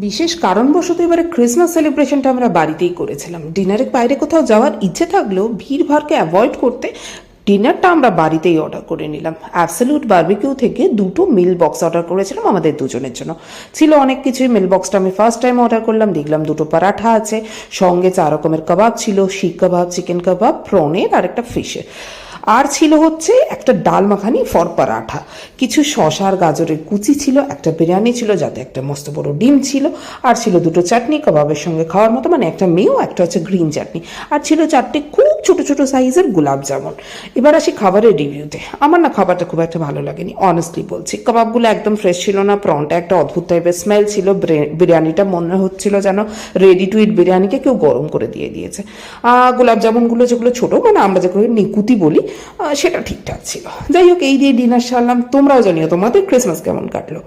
বিশেষ কারণবশত এবারে ক্রিসমাস সেলিব্রেশনটা আমরা বাড়িতেই করেছিলাম। ডিনারে বাইরে কোথাও যাওয়ার ইচ্ছে থাকলেও ভিড়ভাড়কে অ্যাভয়েড করতে ডিনারটা আমরা বাড়িতেই অর্ডার করে নিলাম। অ্যাবসলিউট বারবিকিউ থেকে 2টো মিল বক্স অর্ডার করেছিলাম আমাদের দুজনের জন্য। ছিল অনেক কিছুই। মিল বক্সটা আমি ফার্স্ট টাইম অর্ডার করলাম, দেখলাম 2টো পরাঠা আছে, সঙ্গে 4 রকমের কাবাব ছিল, শিক কাবাব, চিকেন কাবাব, প্রনের আর একটা ফিশের। আর ছিল হচ্ছে একটা ডাল মাখানি ফর পরাঠা, কিছু শসা আর গাজরের কুচি ছিল, একটা বিরিয়ানি ছিল যাতে একটা মস্ত বড় ডিম ছিল, আর ছিল 2টো চাটনি কাবাবের সঙ্গে খাওয়ার মতো, মানে একটা মেও, একটা হচ্ছে গ্রিন চাটনি, আর ছিল 4টে খুব ছোট ছোট সাইজের গোলাপ জামুন। এবার আসি খাবারের রিভিউতে। আমার না খাবারটা খুব একটা ভালো লাগেনি, অনেস্টলি বলছি। কাবাবগুলো একদম ফ্রেশ ছিল না, প্রনটা একটা অদ্ভুত টাইপের স্মেল ছিল, বিরিয়ানিটা মনে হচ্ছিল যেন রেডি টু ইট বিরিয়ানিকে কেউ গরম করে দিয়েছে। গোলাপ জামুনগুলো যেগুলো ছোটো, মানে আমরা যেগুলো নিকুতি বলি, সেটা ঠিকঠাক ছিল। যাই হোক, এই দিয়ে ডিনার সারলাম। তোমরাও জানিও তোমাদের ক্রিসমাস কেমন কাটলো।